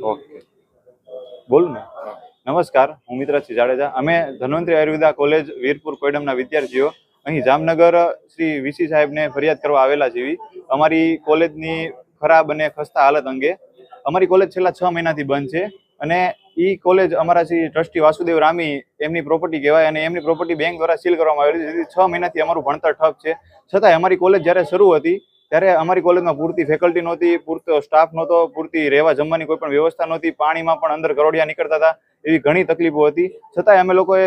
Okay બોલું ને. નમસ્કાર, હું મિત્રસિંહ જાડેજા. અમે ધન્વંતરી આયુર્વેદા કોલેજ વીરપુર કોયડમના વિદ્યાર્થીઓ અહીં જામનગર શ્રી વીસી સાહેબને ફરિયાદ કરવા આવેલા છીએ અમારી કોલેજની ખરાબ અને ખસ્તા હાલત અંગે. અમારી કોલેજ છેલ્લા 6 મહિનાથી બંધ છે અને ઈ કોલેજ અમારા શ્રી ટ્રસ્ટી વાસુદેવ રામી એમની પ્રોપર્ટી કહેવાય અને એમની પ્રોપર્ટી બેંક દ્વારા સીલ કરવામાં આવેલી છે. જેથી 6 મહિનાથી અમારું ભણતર ઠપ છે. છતાંય અમારી કોલેજ જ્યારે શરૂ હતી ત્યારે અમારી કોલેજમાં પૂરતી ફેકલ્ટી નહોતી, પૂરતો સ્ટાફ નહોતો, પૂરતી રહેવા જમવાની કોઈ પણ વ્યવસ્થા નહોતી, પાણીમાં પણ અંદર કરોડિયા નીકળતા હતા, એવી ઘણી તકલીફો હતી. છતાંય અમે લોકોએ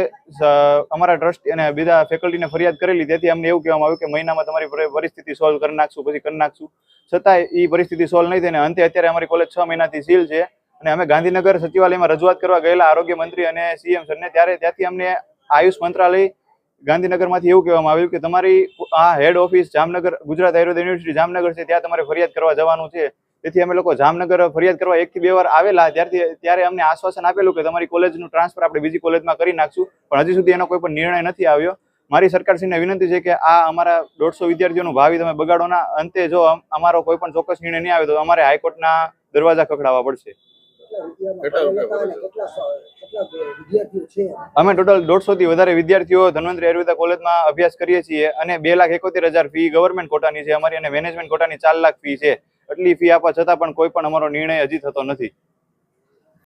અમારા ટ્રસ્ટી અને બીજા ફેકલ્ટીને ફરિયાદ કરેલી. તેથી અમને એવું કહેવામાં આવ્યું કે મહિનામાં તમારી પરિસ્થિતિ સોલ્વ કરી નાખશું, પછી કરી નાખશું. છતાંય એ પરિસ્થિતિ સોલ્વ નહીં થઈને અંતે અત્યારે અમારી કોલેજ 6 મહિનાથી સીલ છે અને અમે ગાંધીનગર સચિવાલયમાં રજૂઆત કરવા ગયેલા આરોગ્ય મંત્રી અને સીએમ સરને. ત્યાંથી અમને આયુષ મંત્રાલય ગાંધીનગરમાંથી એવું કહેવામાં આવ્યું કે તમારી આ head office Jamnagar Gujarat Ayurved university Jamnagar છે, ત્યાં તમારે ફરિયાદ કરવા જવાનું છે. તેથી અમે લોકો જામનગર ફરિયાદ કરવા 1 થી 2 વાર આવેલા. ત્યારે અમને આશ્વાસન આપેલું કે તમારી કોલેજનું ટ્રાન્સફર આપણે બીજી કોલેજમાં કરી નાખશું, પણ હજી સુધી એનો કોઈ પણ નિર્ણય નથી આવ્યો. મારી સરકારશ્રીને વિનંતી છે કે આ અમારા 150 વિદ્યાર્થીઓનું ભાવિ તમે બગાડો ના. અંતે જો અમારો કોઈ પણ ચોક્કસ નિર્ણય નહીં આવે તો અમારે હાઈકોર્ટના દરવાજા ખખડાવવા પડશે. અમે ટોટલ 150 થી વધારે વિદ્યાર્થીઓ ધન્વંતરી આયુર્વેદા કોલેજમાં અભ્યાસ કરીએ છીએ અને 2,71,000 ફી ગવર્મેન્ટ કોટાની છે અમારી અને મેનેજમેન્ટ કોટાની 4 લાખ ફી છે. એટલી ફી આપવા છતાં પણ કોઈ પણ અમારો નિર્ણય હજી થતો નથી.